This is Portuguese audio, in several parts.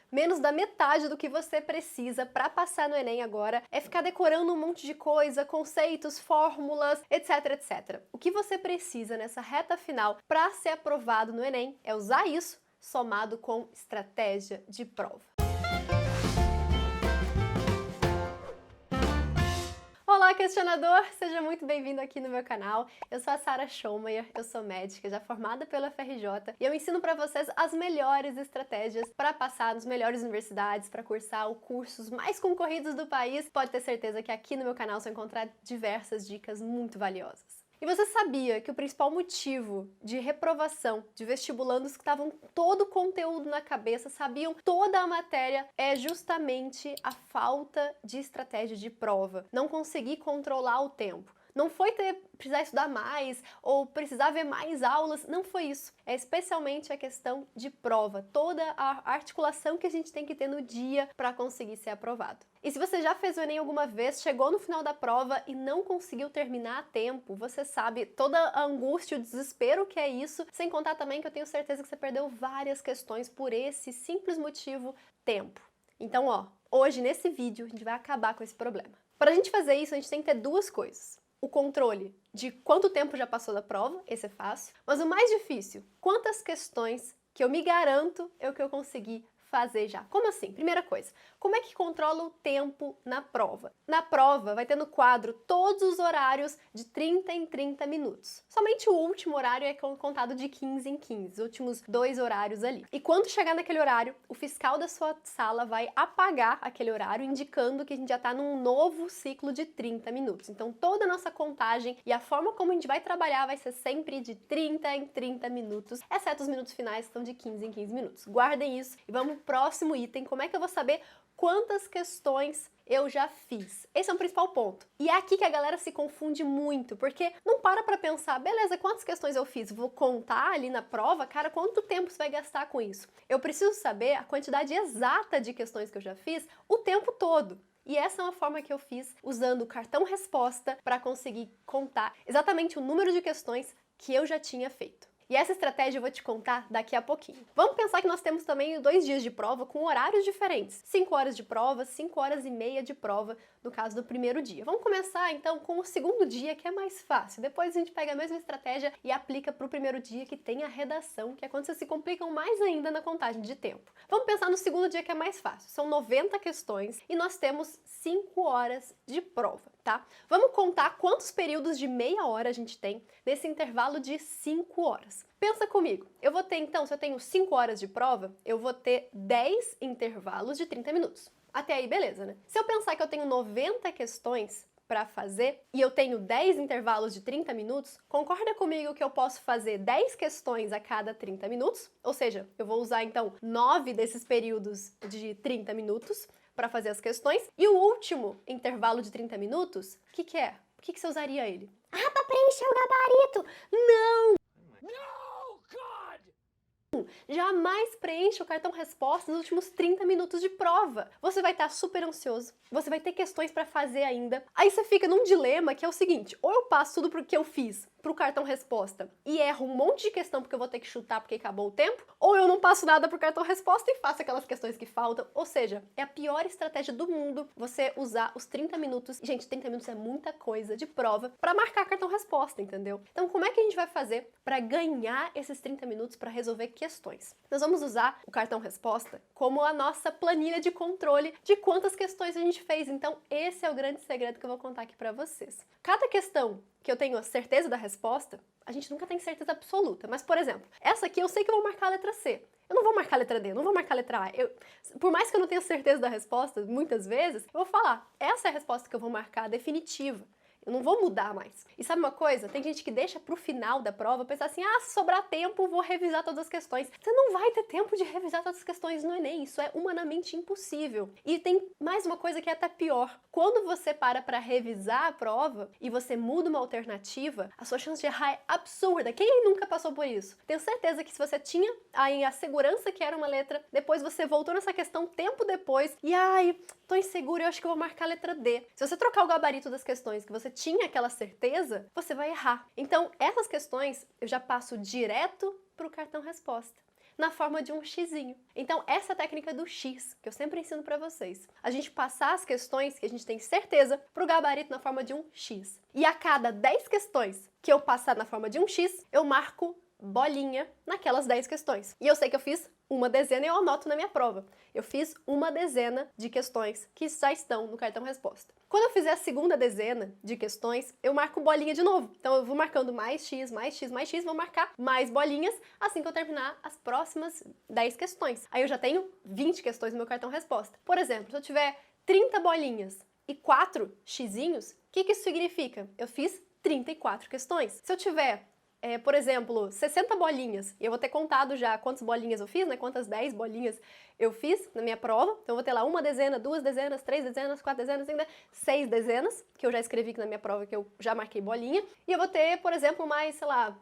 Menos da metade do que você precisa para passar no Enem agora é ficar decorando um monte de coisa, conceitos, fórmulas, etc, etc. O que você precisa nessa reta final para ser aprovado no Enem é usar isso somado com estratégia de prova. Olá, questionador! Seja muito bem-vindo aqui no meu canal. Eu sou a Sara Schomayer, eu sou médica, já formada pela FRJ, e eu ensino para vocês as melhores estratégias para passar nas melhores universidades, para cursar os cursos mais concorridos do país. Pode ter certeza que aqui no meu canal você vai encontrar diversas dicas muito valiosas. E você sabia que o principal motivo de reprovação de vestibulandos que estavam todo o conteúdo na cabeça, sabiam toda a matéria, é justamente a falta de estratégia de prova, não conseguir controlar o tempo. Não foi precisar estudar mais ou precisar ver mais aulas, não foi isso. É especialmente a questão de prova, toda a articulação que a gente tem que ter no dia para conseguir ser aprovado. E se você já fez o Enem alguma vez, chegou no final da prova e não conseguiu terminar a tempo, você sabe toda a angústia e o desespero que é isso, sem contar também que eu tenho certeza que você perdeu várias questões por esse simples motivo, tempo. Então, hoje nesse vídeo a gente vai acabar com esse problema. Para a gente fazer isso, a gente tem que ter duas coisas. O controle de quanto tempo já passou da prova, esse é fácil, mas o mais difícil, quantas questões que eu me garanto é o que eu consegui fazer já. Como assim? Primeira coisa, como é que controla o tempo na prova? Na prova vai ter no quadro todos os horários de 30 em 30 minutos. Somente o último horário é contado de 15 em 15, os últimos 2 horários ali. E quando chegar naquele horário, o fiscal da sua sala vai apagar aquele horário, indicando que a gente já está num novo ciclo de 30 minutos. Então toda a nossa contagem e a forma como a gente vai trabalhar vai ser sempre de 30 em 30 minutos, exceto os minutos finais que são de 15 em 15 minutos. Guardem isso e vamos pro próximo item. Como é que eu vou saber quantas questões eu já fiz? Esse é o principal ponto. E é aqui que a galera se confunde muito, porque não para pensar, beleza, quantas questões eu fiz? Vou contar ali na prova, cara, quanto tempo você vai gastar com isso? Eu preciso saber a quantidade exata de questões que eu já fiz o tempo todo. E essa é uma forma que eu fiz usando o cartão resposta para conseguir contar exatamente o número de questões que eu já tinha feito. E essa estratégia eu vou te contar daqui a pouquinho. Vamos pensar que nós temos também 2 dias de prova com horários diferentes. 5 horas de prova, 5 horas e meia de prova, no caso do primeiro dia. Vamos começar então com o segundo dia, que é mais fácil. Depois a gente pega a mesma estratégia e aplica para o primeiro dia, que tem a redação, que é quando vocês se complicam mais ainda na contagem de tempo. Vamos pensar no segundo dia, que é mais fácil. São 90 questões e nós temos 5 horas de prova, tá? Vamos contar quantos períodos de meia hora a gente tem nesse intervalo de 5 horas. Pensa comigo, eu vou ter então, se eu tenho 5 horas de prova, eu vou ter 10 intervalos de 30 minutos. Até aí, beleza, né? Se eu pensar que eu tenho 90 questões para fazer e eu tenho 10 intervalos de 30 minutos, concorda comigo que eu posso fazer 10 questões a cada 30 minutos? Ou seja, eu vou usar então 9 desses períodos de 30 minutos para fazer as questões. E o último intervalo de 30 minutos, o que é? Por que você usaria ele? Ah, para preencher o gabarito! Não! Jamais preencha o cartão resposta nos últimos 30 minutos de prova. Você vai estar super ansioso, você vai ter questões para fazer ainda. Aí você fica num dilema que é o seguinte, ou eu passo tudo pro que eu fiz pro cartão resposta e erro um monte de questão porque eu vou ter que chutar porque acabou o tempo, ou eu não passo nada pro cartão resposta e faço aquelas questões que faltam. Ou seja, é a pior estratégia do mundo você usar os 30 minutos, gente, 30 minutos é muita coisa de prova, para marcar cartão resposta, entendeu? Então como é que a gente vai fazer para ganhar esses 30 minutos para resolver questões? Nós vamos usar o cartão resposta como a nossa planilha de controle de quantas questões a gente fez. Então esse é o grande segredo que eu vou contar aqui para vocês. Cada questão que eu tenho a certeza da resposta, a gente nunca tem certeza absoluta. Mas, por exemplo, essa aqui eu sei que eu vou marcar a letra C. Eu não vou marcar a letra D, eu não vou marcar a letra A. Por mais que eu não tenha certeza da resposta, muitas vezes, eu vou falar, essa é a resposta que eu vou marcar definitiva. Eu não vou mudar mais. E sabe uma coisa? Tem gente que deixa pro final da prova pensar assim, se sobrar tempo, vou revisar todas as questões. Você não vai ter tempo de revisar todas as questões no Enem, isso é humanamente impossível. E tem mais uma coisa que é até pior. Quando você para revisar a prova e você muda uma alternativa, a sua chance de errar é absurda. Quem aí nunca passou por isso? Tenho certeza que se você tinha aí a segurança que era uma letra, depois você voltou nessa questão tempo depois e tô insegura, eu acho que eu vou marcar a letra D. Se você trocar o gabarito das questões que você tinha aquela certeza, você vai errar. Então, essas questões eu já passo direto para o cartão resposta. na forma de um xizinho. Então, essa é a técnica do X, que eu sempre ensino pra vocês. A gente passar as questões que a gente tem certeza pro gabarito na forma de um X. E a cada 10 questões que eu passar na forma de um X, eu marco bolinha naquelas 10 questões. E eu sei que eu fiz uma dezena e eu anoto na minha prova. Eu fiz uma dezena de questões que já estão no cartão resposta. Quando eu fizer a segunda dezena de questões, eu marco bolinha de novo. Então eu vou marcando mais X, mais X, mais X, vou marcar mais bolinhas assim que eu terminar as próximas 10 questões. Aí eu já tenho 20 questões no meu cartão resposta. Por exemplo, se eu tiver 30 bolinhas e 4 xizinhos, o que isso significa? Eu fiz 34 questões. Se eu tiver por exemplo, 60 bolinhas, e eu vou ter contado já quantas bolinhas eu fiz, né, quantas 10 bolinhas eu fiz na minha prova, então eu vou ter lá uma dezena, 2 dezenas, 3 dezenas, 4 dezenas, ainda 6 dezenas, que eu já escrevi aqui na minha prova, que eu já marquei bolinha, e eu vou ter, por exemplo, mais, sei lá,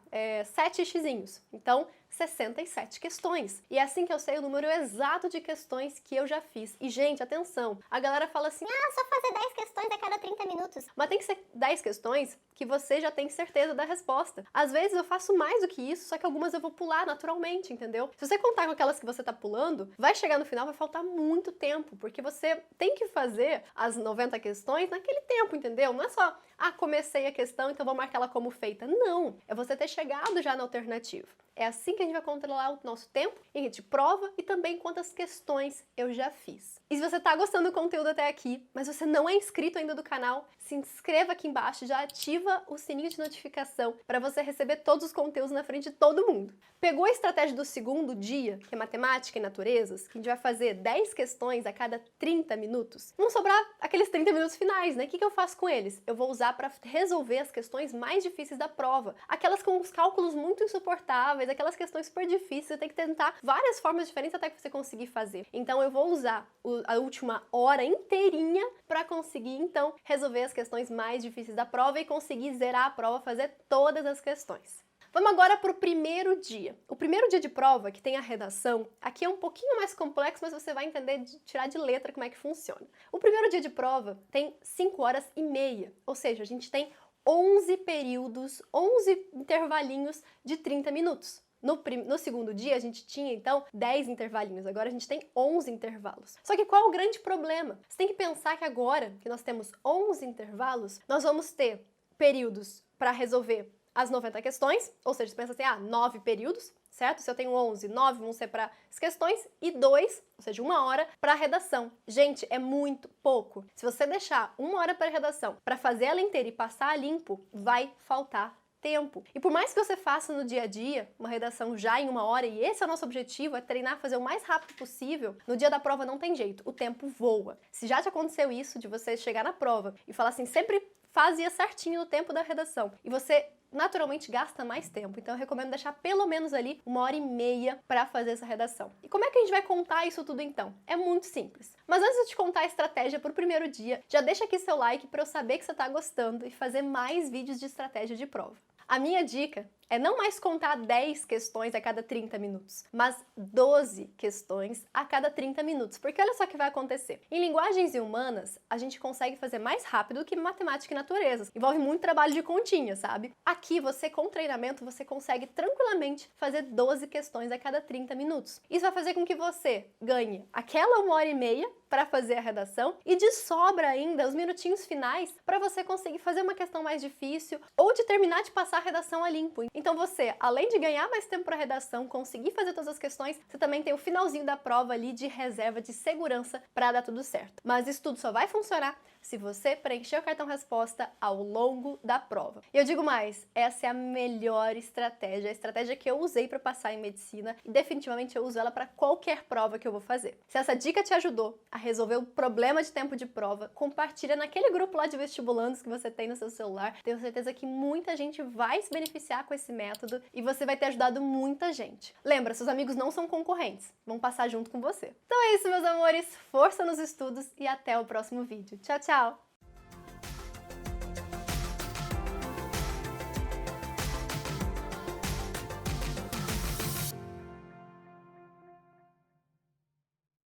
7 xizinhos, então 67 questões. E é assim que eu sei o número exato de questões que eu já fiz. E, gente, atenção, a galera fala assim, Só fazer 10 questões a cada 30 minutos. mas tem que ser 10 questões que você já tem certeza da resposta. Às vezes eu faço mais do que isso, só que algumas eu vou pular naturalmente, entendeu? Se você contar com aquelas que você tá pulando, vai chegar no final, vai faltar muito tempo, porque você tem que fazer as 90 questões naquele tempo, entendeu? Não é só, comecei a questão, então vou marcar ela como feita. Não, é você ter chegado já na alternativa. É assim que a gente vai controlar o nosso tempo, e a gente prova e também quantas questões eu já fiz. E se você tá gostando do conteúdo até aqui, mas você não é inscrito ainda do canal, se inscreva aqui embaixo, já ativa o sininho de notificação para você receber todos os conteúdos na frente de todo mundo. Pegou a estratégia do segundo dia, que é matemática e naturezas, que a gente vai fazer 10 questões a cada 30 minutos? Vão sobrar aqueles 30 minutos finais, né? O que eu faço com eles? Eu vou usar para resolver as questões mais difíceis da prova. Aquelas com os cálculos muito insuportáveis, aquelas questões super difíceis, você tem que tentar várias formas diferentes até que você conseguir fazer. Então eu vou usar a última hora inteirinha para conseguir, então, resolver as questões mais difíceis da prova e conseguir zerar a prova, fazer todas as questões. Vamos agora para o primeiro dia. O primeiro dia de prova, que tem a redação, aqui é um pouquinho mais complexo, mas você vai entender, tirar de letra como é que funciona. O primeiro dia de prova tem 5 horas e meia, ou seja, a gente tem 11 períodos, 11 intervalinhos de 30 minutos. No segundo dia, a gente tinha, então, 10 intervalinhos. Agora a gente tem 11 intervalos. Só que qual é o grande problema? Você tem que pensar que agora, que nós temos 11 intervalos, nós vamos ter períodos para resolver as 90 questões, ou seja, você pensa assim, 9 períodos, certo? Se eu tenho 11, 9 vão ser para as questões e 2, ou seja, 1 hora, para a redação. Gente, é muito pouco. Se você deixar 1 hora para a redação, para fazer ela inteira e passar a limpo, vai faltar tempo. E por mais que você faça no dia a dia uma redação já em 1 hora, e esse é o nosso objetivo, é treinar, fazer o mais rápido possível, no dia da prova não tem jeito, o tempo voa. Se já te aconteceu isso, de você chegar na prova e falar assim, sempre fazia certinho no tempo da redação, e você naturalmente gasta mais tempo, então eu recomendo deixar pelo menos ali 1 hora e meia para fazer essa redação. E como é que a gente vai contar isso tudo então? É muito simples. Mas antes de eu te contar a estratégia para o primeiro dia, já deixa aqui seu like para eu saber que você está gostando e fazer mais vídeos de estratégia de prova. A minha dica é não mais contar 10 questões a cada 30 minutos, mas 12 questões a cada 30 minutos. Porque olha só o que vai acontecer. Em linguagens e humanas, a gente consegue fazer mais rápido do que matemática e naturezas. Envolve muito trabalho de continha, sabe? Aqui, você com treinamento, você consegue tranquilamente fazer 12 questões a cada 30 minutos. Isso vai fazer com que você ganhe aquela 1 hora e meia para fazer a redação e de sobra ainda os minutinhos finais para você conseguir fazer uma questão mais difícil ou de terminar de passar a redação a limpo. Então você, além de ganhar mais tempo para a redação, conseguir fazer todas as questões, você também tem o finalzinho da prova ali de reserva, de segurança para dar tudo certo. Mas isso tudo só vai funcionar se você preencher o cartão resposta ao longo da prova. E eu digo mais, essa é a melhor estratégia, a estratégia que eu usei para passar em medicina e definitivamente eu uso ela para qualquer prova que eu vou fazer. Se essa dica te ajudou a resolver o problema de tempo de prova, compartilha naquele grupo lá de vestibulandos que você tem no seu celular. Tenho certeza que muita gente vai se beneficiar com esse método e você vai ter ajudado muita gente. Lembra, seus amigos não são concorrentes, vão passar junto com você. Então é isso, meus amores, força nos estudos e até o próximo vídeo. Tchau, tchau!